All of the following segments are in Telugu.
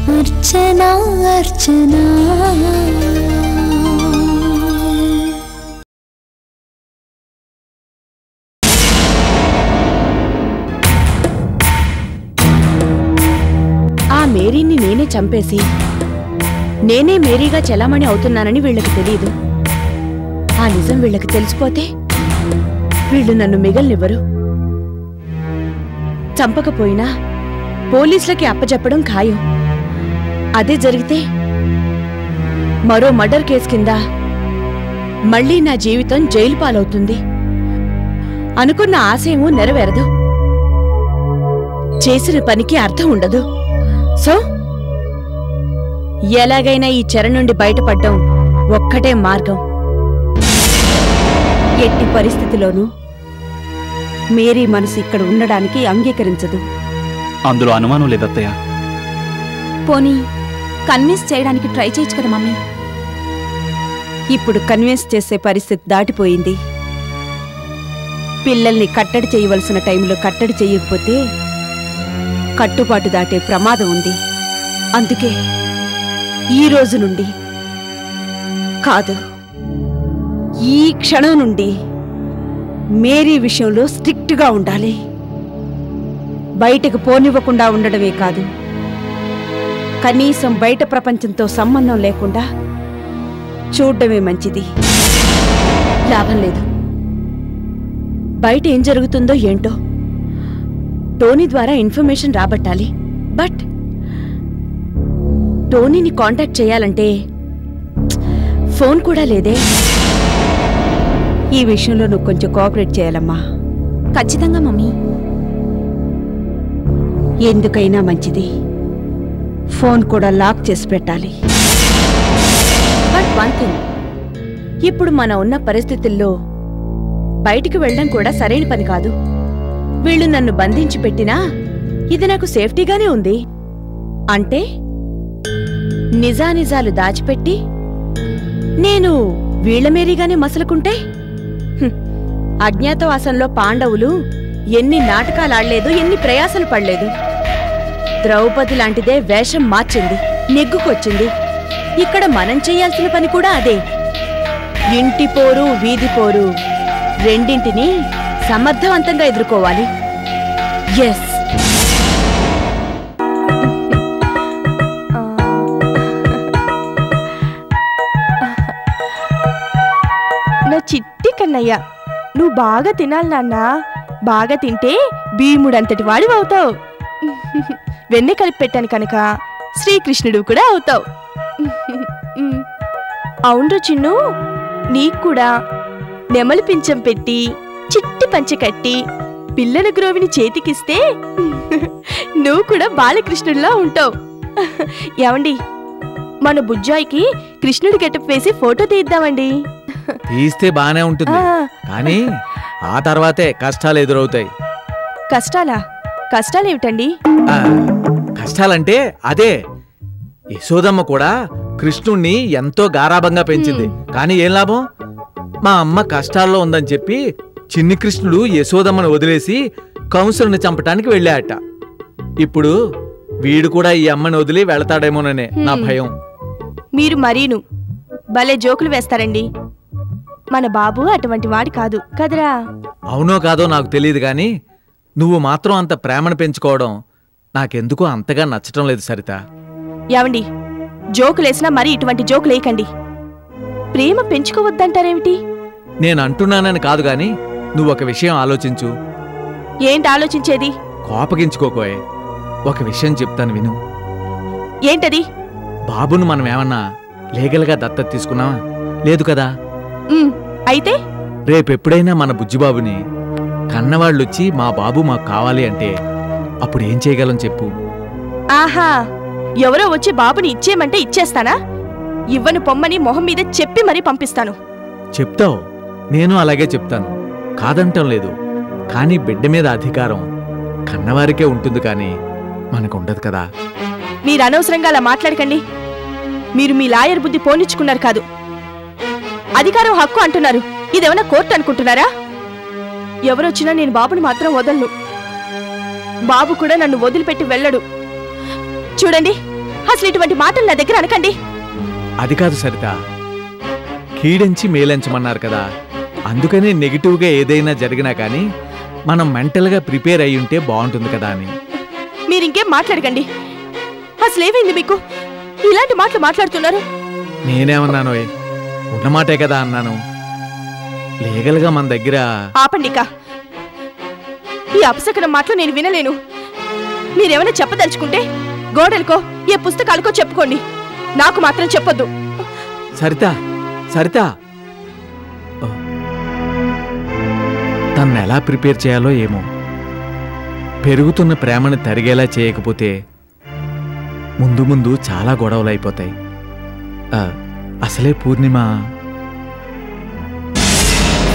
अर्चना अर्चना ఆ మేరీని నేనే చంపేసి నేనే మేరీగా చెలామణి అవుతున్నానని వీళ్ళకి తెలియదు. ఆ నిజం వీళ్ళకి తెలిసిపోతే వీళ్ళు నన్ను మిగల్నివ్వరు. చంపకపోయినా పోలీసులకి అప్పచెప్పడం ఖాయం. అదే జరిగితే మరో మర్డర్ కేసు కింద మళ్లీ నా జీవితం జైలు పాలవుతుంది. అనుకున్న ఆశయమూ నెరవేరదు, చేసిన పనికి అర్థం ఉండదు. సో ఎలాగైనా ఈ చెర నుండి బయటపడ్డం ఒక్కటే మార్గం. ఎట్టి పరిస్థితిలోనూ మేరీ మనసు ఇక్కడ ఉండడానికి అంగీకరించదు. అందులో అనుమానం లేదత్తయ్య. పోనీ కన్విన్స్ చేయడానికి ట్రై చేయొచ్చు కదా మమ్మీ. ఇప్పుడు కన్విన్స్ చేసే పరిస్థితి దాటిపోయింది. పిల్లల్ని కట్టడి చేయవలసిన టైంలో కట్టడి చేయకపోతే కట్టుబాటు దాటే ప్రమాదం ఉంది. అందుకే ఈ రోజు నుండి కాదు, ఈ క్షణం నుండి మేరీ విషయంలో స్ట్రిక్ట్గా ఉండాలి. బయటకు పోనివ్వకుండా ఉండడమే కాదు, కనీసం బయట ప్రపంచంతో సంబంధం లేకుండా చూడడమే మంచిది. లాభం లేదు. బయట ఏం జరుగుతుందో ఏంటో టోనీ ద్వారా ఇన్ఫర్మేషన్ రాబట్టాలి. బట్ టోనీని కాంటాక్ట్ చేయాలంటే ఫోన్ కూడా లేదే. ఈ విషయంలో నువ్వు కొంచెం కోఆపరేట్ చేయాలమ్మా. ఖచ్చితంగా మమ్మీ. ఎందుకైనా మంచిది ఫోన్ కూడా లాక్ చేసి పెట్టాలి. బట్ వన్ థింగ్, ఇప్పుడు మనం ఉన్న పరిస్థితుల్లో బయటికి వెళ్ళడం కూడా సరైన పని కాదు. వీళ్ళు నన్ను బంధించి పెట్టినా ఇది నాకు సేఫ్టీగానే ఉంది. అంటే నిజానిజాలు దాచిపెట్టి నేను వీళ్ల మేరీగానే మసలుకుంటే, అజ్ఞాతవాసంలో పాండవులు ఎన్ని నాటకాలాడలేదు, ఎన్ని ప్రయాసలు పడలేదు. ద్రౌపది లాంటిదే వేషం మార్చింది, నెగ్గుకొచ్చింది. ఇక్కడ మనం చేయాల్సిన పని కూడా అదే. ఇంటి పోరు వీధి పోరు రెండింటినీ సమర్థవంతంగా ఎదుర్కోవాలి. ఎస్, నా చిట్టి కన్నయ్య, నువ్వు బాగా తినాలి నాన్నా. బాగా తింటే భీముడంతటి వాడివి అవుతావు. వెన్నె కలిపి పెట్టాను కనుక శ్రీకృష్ణుడు కూడా అవుతావు. అవును చిన్ను, నీకు కూడా నెమలి పింఛం పెట్టి చిట్టి పంచె కట్టి పిల్లల గ్రోవిని చేతికిస్తే నువ్వు కూడా బాలకృష్ణుడిలా ఉంటావు. ఏమండి, మన బుజ్జాయికి కృష్ణుడి గెటప్ వేసి ఫోటో తీద్దామండి. తీస్తే బానే ఉంటుంది, కానీ ఆ తర్వాతే కష్టాలు ఎదురవుతాయి. కష్టాలా? కష్టాలేమిటండి? కష్టాలంటే అదే, యశోదమ్మ కూడా కృష్ణుణ్ణి ఎంతో గారాబంగా పెంచింది. కానీ ఏం లాభం? మా అమ్మ కష్టాల్లో ఉందని చెప్పి చిన్ని కృష్ణుడు యశోదమ్మను వదిలేసి కంసుని చంపటానికి వెళ్ళాట. ఇప్పుడు వీడు కూడా ఈ అమ్మని వదిలి వెళతాడేమోననే నా భయం. మీరు మరీను భలే జోకులు వేస్తారండి. మన బాబు అటువంటి వాడి కాదు కదరా. అవునో కాదో నాకు తెలియదు, గాని నువ్వు మాత్రం అంత ప్రేమను పెంచుకోవడం నాకెందుకో అంతగా నచ్చటం లేదు సరిత. ఏవండి, జోకులేసినా మరీ ఇటువంటి జోకులేయకండి. ప్రేమ పెంచుకోవద్దంటారేమిటి? నేను అంటున్నానని కాదు గాని నువ్వొక విషయం ఆలోచించు. ఏంటి ఆలోచించేది? కోపగించుకోకోయే, ఒక విషయం చెప్తాను విను. ఏంటది? బాబును మనం ఏమన్నా లీగల్గా దత్తత తీసుకున్నావా? లేదు కదా. అయితే రేపెప్పుడైనా మన బుజ్జిబాబుని కన్నవాళ్ళొచ్చి మా బాబు మాకు కావాలి అంటే అప్పుడు ఏం చేయగలం చెప్పు? ఆహా, ఎవరో వచ్చి బాబుని ఇచ్చేయమంటే ఇచ్చేస్తానా? ఇవ్వను పొమ్మని మొహం మీద చెప్పి మరీ పంపిస్తాను. చెప్తావు, నేను అలాగే చెప్తాను, కాదంటం లేదు. కానీ బిడ్డ మీద అధికారం కన్నవారికే ఉంటుంది, కానీ మనకుండదు కదా. మీరు అనవసరంగా అలా మాట్లాడకండి. మీరు మీ లాయర్ బుద్ధి పోనిచ్చుకున్నారు కాదు, అధికారం హక్కు అంటున్నారు. ఇదేమన్నా కోర్టు అనుకుంటున్నారా? ఎవరొచ్చినా నేను బాబుని మాత్రం వదలను. బాబు కూడా నన్ను వదిలిపెట్టి వెళ్ళడు. చూడండి, అసలు ఇటువంటి మాటలు నా దగ్గర అనకండి. అది కాదు సరిత, కీడించి మేలంచమన్నారు కదా, అందుకనే నెగిటివ్గా ఏదైనా జరిగినా కానీ మనం మెంటల్గా ప్రిపేర్ అయి ఉంటే బాగుంటుంది కదా అని. మీరింకేం మాట్లాడకండి. అసలేమైంది మీకు? ఇలాంటి మాటలు మాట్లాడుతున్నారు. నేనేమన్నాను? ఉన్నమాటే కదా అన్నాను. లీగల్గా మన దగ్గర. ఆపండిక, ఈ అపశకనం మాటలు నేను వినలేను. మీరేమైనా చెప్పదలుచుకుంటే గోడలకో ఏ పుస్తకాలకో చెప్పుకోండి, నాకు మాత్రం చెప్పొద్దు. సరిత సరిత, తన్ను ఎలా ప్రిపేర్ చేయాలో ఏమో. పెరుగుతున్న ప్రేమను తరిగేలా చేయకపోతే ముందు ముందు చాలా గొడవలు అయిపోతాయి. అసలే పూర్ణిమ.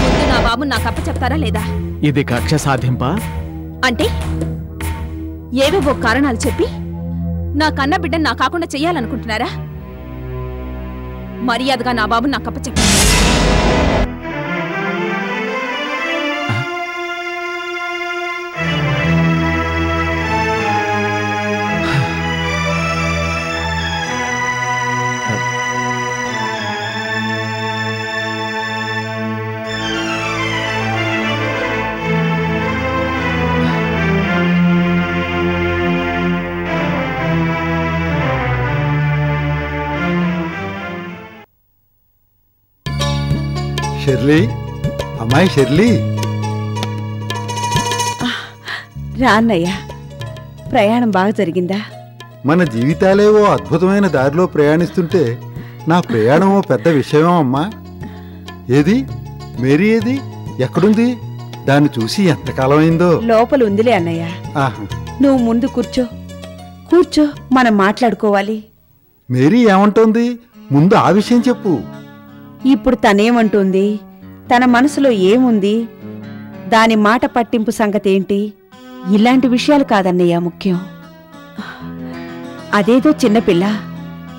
ముందు నా బాబు నాకు అప్ప చెప్తారా లేదా? ఇది కక్ష సాధింపా? అంటే ఏవేవో కారణాలు చెప్పి నా కన్న బిడ్డను నా కాకుండా చెయ్యాలనుకుంటున్నారా? మర్యాదగా నా బాబు నాకు అప్ప చెప్ప. షెర్లీ, అమ్మాయి షెర్లీ. రా అన్నయ్య, ప్రయాణం బాగా జరిగిందా? మన జీవితాలే ఓ అద్భుతమైన దారిలో ప్రయాణిస్తుంటే నా ప్రయాణం ఓ పెద్ద విషయం అమ్మా. ఏది మేరీ? ఏది? ఎక్కడుంది? దాన్ని చూసి ఎంతకాలం అయిందో. లోపల ఉందిలే అన్నయ్య. ఆహా, నువ్వు ముందు కూర్చో, కూర్చో, మనం మాట్లాడుకోవాలి. మేరీ ఏమంటోంది? ముందు ఆ విషయం చెప్పు. ఇప్పుడు తనేమంటుంది, తన మనసులో ఏముంది, దాని మాట పట్టింపు సంగతేంటి, ఇలాంటి విషయాలు కాదన్నయ్య ముఖ్యం. అదేదో చిన్నపిల్ల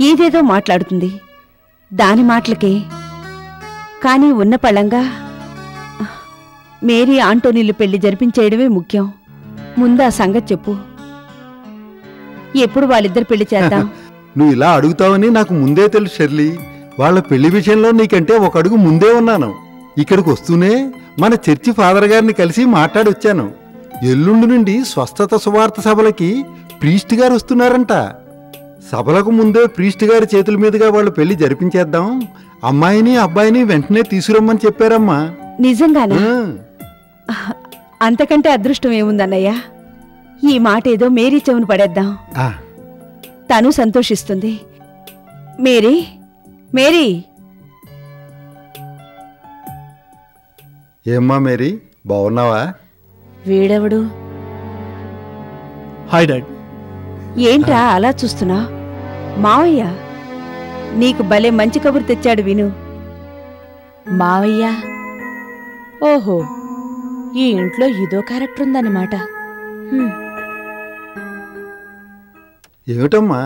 ఏదేదో మాట్లాడుతుంది, దాని మాటలకే. కానీ ఉన్న పళంగా మేరీ ఆంటోనీలు పెళ్లి జరిపించేయడమే ముఖ్యం. ముందు ఆ సంగతి చెప్పు. ఎప్పుడు వాళ్ళిద్దరు పెళ్లి చేద్దాం? నువ్వు ఇలా అడుగుతావని నాకు ముందే తెలుసు షెర్లీ. వాళ్ళ పెళ్లి విషయంలో నీకంటే ఒక అడుగు ముందే ఉన్నాను. ఇక్కడికి వస్తూనే మన చర్చి ఫాదర్ గారిని కలిసి మాట్లాడొచ్చాను. ఎల్లుండి నుండి స్వస్థత సువార్త సభలకి ప్రీస్ట్ గారు వస్తున్నారంట. సభలకు ముందే ప్రీస్ట్ గారి చేతుల మీదుగా వాళ్ళు పెళ్లి జరిపించేద్దాం, అమ్మాయిని అబ్బాయిని వెంటనే తీసుకురమ్మని చెప్పారమ్మా. నిజంగానా? అంతకంటే అదృష్టం ఏముందన్నయ్య. ఈ మాట ఏదో మేరీ చెవును పడేద్దాం, తను సంతోషిస్తుంది. Mary, Mary. ఏమ్మా మేరీ, బాగున్నావా? వీడెవడు? Hi dad. ఏంట్రా అలా చూస్తున్నా? మావయ్య నీకు భలే మంచి కబురు తెచ్చాడు, విను. మావయ్య? ఓహో, ఈ ఇంట్లో ఇదో క్యారెక్టర్ ఉందన్నమాట. ఏమిటమ్మా,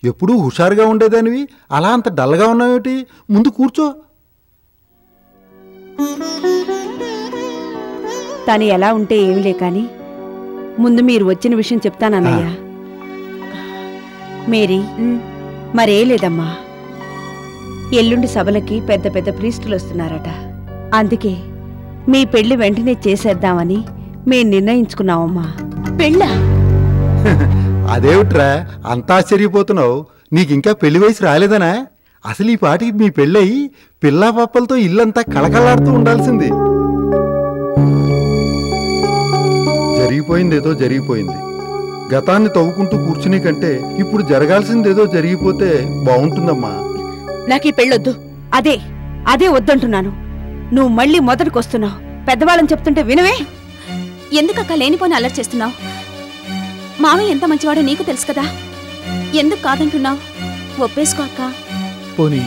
ఎప్పుడూ హుషారుగా ఉండేదానివి అలా అంత డల్గా ఉన్నావేమిటి? ముందు కూర్చో. తను ఎలా ఉంటే ఏమిలే కాని ముందు మీరు వచ్చిన విషయం చెప్తానన్నయ్య. మేరీ, మరే లేదమ్మా, ఎల్లుండి సభలకి పెద్ద పెద్ద ప్రీస్టులు వస్తున్నారట. అందుకే మీ పెళ్లి వెంటనే చేసేద్దామని మేం నిర్ణయించుకున్నామమ్మా. పెళ్ళా? అదేమిట్రా అంత ఆశ్చర్యపోతున్నావు? నీకింకా పెళ్లి వయసు రాలేదనా? అసలు ఈ పాటికి మీ పెళ్ళయి పిల్లా పాపలతో ఇల్లంతా కళకళాడుతూ ఉండాల్సింది. జరిగిపోయిందేదో జరిగిపోయింది. గతాన్ని తవ్వుకుంటూ కూర్చుని కంటే ఇప్పుడు జరగాల్సిందేదో జరిగిపోతే బాగుంటుందమ్మా. నాకు ఈ పెళ్ళొద్దు. అదే అదే వద్దంటున్నాను. నువ్వు మళ్ళీ మొదటికొస్తున్నావు. పెద్దవాళ్ళని చెప్తుంటే వినవే. ఎందుకక్క లేనిపోని అలర్ట్ చేస్తున్నావు? మామయ్య ఎంత మంచివాడో నీకు తెలుసు కదా, ఎందుకు కాదంటున్నావు? ఒప్పేసుకో అక్క. పోనీ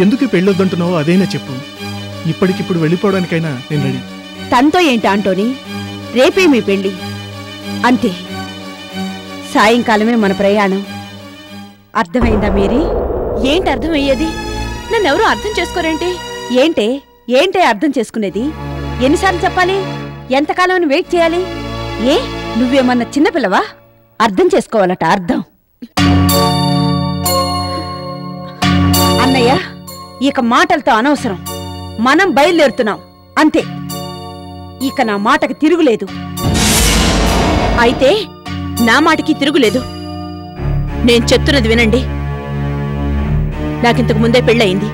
ఎందుకు పెళ్ళొద్దంటున్నావో అదైనా చెప్పు. ఇప్పటికిప్పుడు వెళ్ళిపోవడానికైనా నేను రెడీ. తనతో ఏంటి ఆంటోనీ? రేపే మీ పెళ్ళి, అంతే. సాయంకాలమే మన ప్రయాణం. అర్థమైందా మేరీ? ఏంటి అర్థమయ్యేది? నన్నెవరూ అర్థం చేసుకోరేంటి? ఏంటే ఏంటే అర్థం చేసుకునేది? ఎన్నిసార్లు చెప్పాలి? ఎంతకాలం వెయిట్ చేయాలి? ఏ నువ్వేమన్నా చిన్నపిల్లవా? అర్థం చేసుకోవాలట, అర్థం. ఇక మాటలతో అనవసరం. మనం బయలుదేరుతున్నాం అంతే. ఇక నా మాటకి తిరుగులేదు. అయితే నా మాటకి తిరుగులేదు. నేను చెప్తున్నది వినండి. నాకింతకు ముందే పెళ్ళయింది.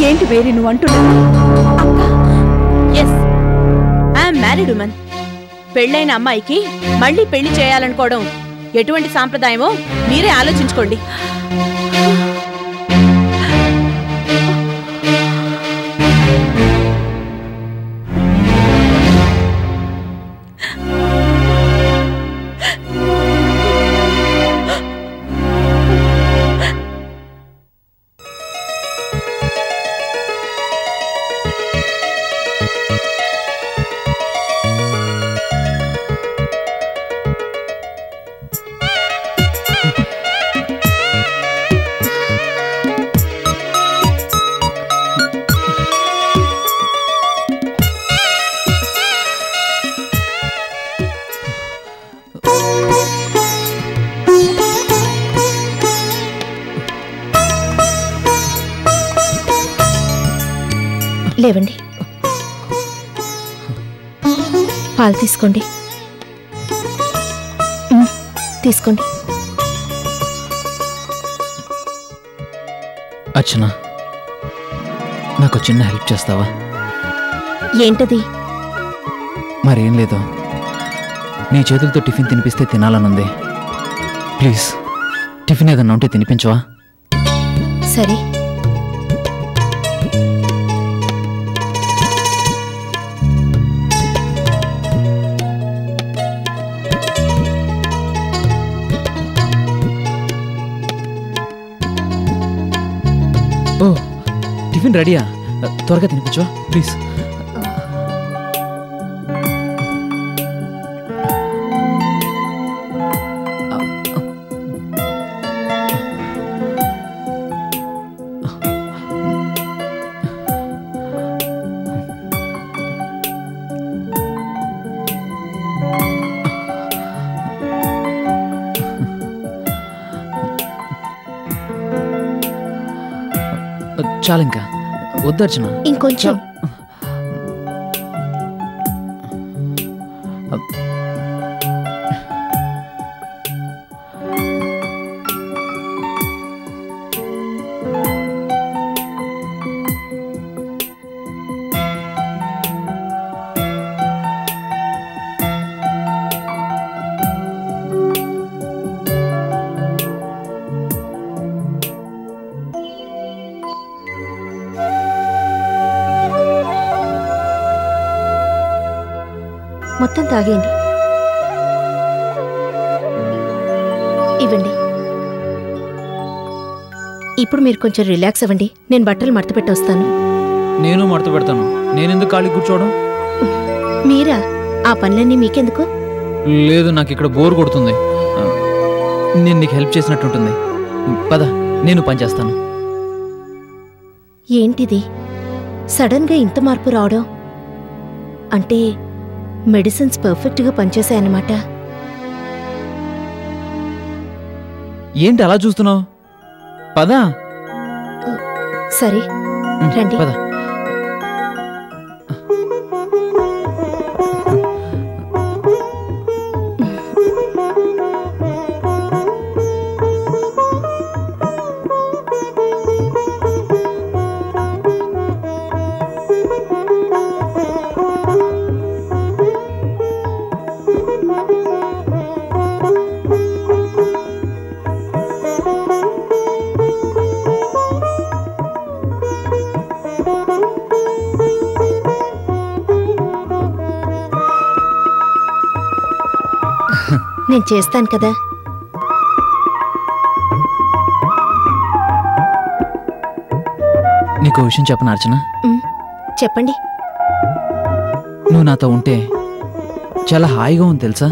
ఏంటి వేరే నువ్వు అంటున్నావు? Yes, I'm married woman. పెళ్ళైన అమ్మాయికి మళ్ళీ పెళ్లి చేయాలనుకోవడం ఎటువంటి సాంప్రదాయమో మీరే ఆలోచించుకోండి. లేవండి, పాలు తీసుకోండి. తీసుకోండి. అర్చన, నాకు చిన్న హెల్ప్ చేస్తావా? ఏంటది? మరేం లేదు, నీ చేతులతో టిఫిన్ తినిపిస్తే తినాలనుంది. ప్లీజ్ టిఫిన్ ఏదన్నా ఉంటే తినిపించవా? సరే. ఓ, టిఫిన్ రెడీయా? త్వరగా తినిపించవా ప్లీజ్? చాలు, ఇంకా వద్దు అర్చన. ఇంకొంచెం. మొత్తం తాగేయండి. ఇవ్వండి. ఇప్పుడు మీరు కొంచెం రిలాక్స్ అవ్వండి. నేను బట్టలు మడత పెట్టి వస్తాను. నేను మడత పెడతాను. నేనెందుకు ఖాళీ కూర్చోవడం? మీరా? ఆ పనులన్నీ మీకెందుకు? లేదు, నాకు ఇక్కడ బోర్ కొడుతుంది. నేను నీకు హెల్ప్ చేసినట్టుంటుంది. పద, నేను పని చేస్తాను. ఏంటిది సడన్గా ఇంత మార్పు రావడం? అంటే మెడిసిన్స్ పర్ఫెక్ట్గా పనిచేశాయన్నమాట. ఏంటి అలా చూస్తున్నావు? పదా. సరే రండి. పద. నేను చేస్తాను కదా. నీకు విషయం చెప్పనా అర్చన? చెప్పండి. నువ్వు నాతో ఉంటే చాలా హాయిగా ఉంది తెలుసా?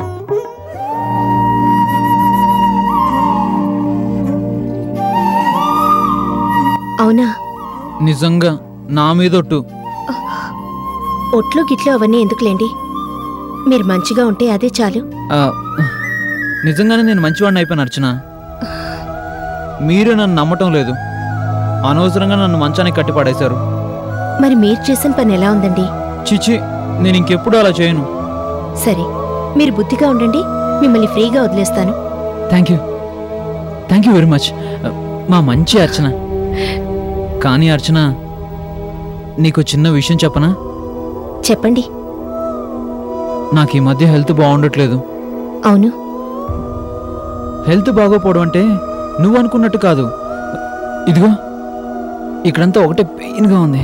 నిజంగా నా మీద ఒట్టు. ఒట్లు గిట్లు అవన్నీ ఎందుకులేండి, మీరు మంచిగా ఉంటే అదే చాలు. నిజంగానే నేను మంచివాడిని అయిపోయాను అర్చన. మీరే నన్ను నమ్మటం లేదు. అనవసరంగా నన్ను మంచానికి కట్టి పడేశారు. మరి మీరు చేసిన పని ఎలా ఉందండి? చిచి, నేను ఇంకెప్పుడు అలా చేయను. సరే, మీరు బుద్ధిగా ఉండండి, మిమ్మల్ని ఫ్రీగా వదిలేస్తాను. థ్యాంక్ యూ వెరీ మచ్ మా మంచి అర్చన. కానీ అర్చన, నీకు చిన్న విషయం చెప్పనా? చెప్పండి. నాకు ఈ మధ్య హెల్త్ బాగుండట్లేదు. అవును. హెల్త్ బాగోపోవడం అంటే నువ్వు అనుకున్నట్టు కాదు. ఇదిగో ఇక్కడంతా ఒకటే పెయిన్గా ఉంది.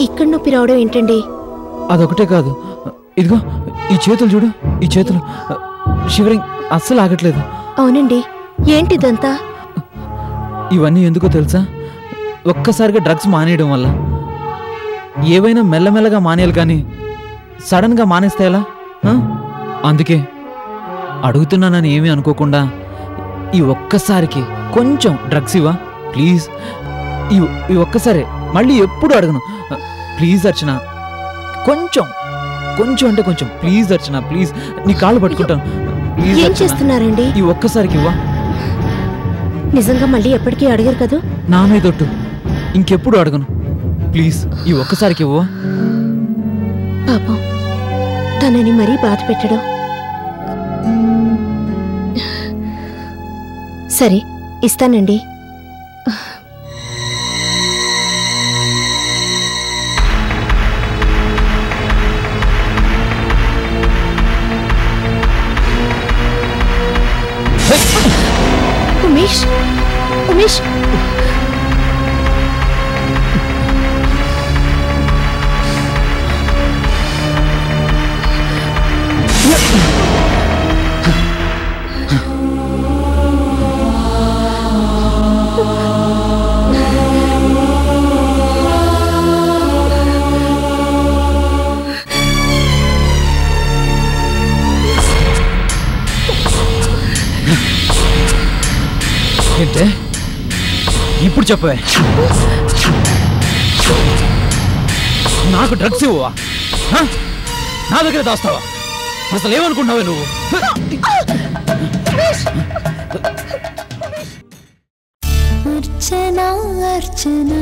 ఇక్కడ నొప్పి రావడం ఏంటండి? అదొకటే కాదు, ఇదిగో ఈ చేతులు చూడు, ఈ చేతులు షివరింగ్ అస్సలు ఆగట్లేదు. అవునండి, ఏంటిదంతా? ఇవన్నీ ఎందుకో తెలుసా? ఒక్కసారిగా డ్రగ్స్ మానేయడం వల్ల. ఏవైనా మెల్లమెల్లగా మానేయాలి కానీ సడన్గా మానేస్తే ఎలా? అందుకే అడుగుతున్నానని ఏమీ అనుకోకుండా ఈ ఒక్కసారికి కొంచెం డ్రగ్స్ ఇవ్వా ప్లీజ్. ఈ ఒక్కసారి, మళ్ళీ ఎప్పుడు అడగను. ప్లీజ్ అర్చన, కొంచెం కొంచెం అంటే కొంచెం ప్లీజ్ అర్చన, ప్లీజ్ నీ కాళ్ళు పట్టుకుంటాను. ఏం చేస్తున్నారండి? ఈ ఒక్కసారికి ఇవ్వా. నిజంగా మళ్ళీ ఎప్పటికీ అడగరు కదా? నా మీదొట్టు, ఇంకెప్పుడు అడగను. ప్లీజ్ ఈ ఒక్కసారికి ఇవ్వా. పాపం, తనని మరీ బాధ పెట్టడం. సరే, ఇస్తానండి. ఉమేష్, ఉమేష్, ఏంటే ఇప్పుడు చెప్పవే, నాకు డ్రగ్స్ ఇవ్వవా? నా దగ్గర దాస్తావా? అసలు ఏమనుకుంటున్నావే నువ్వు? అర్చనా అర్చనా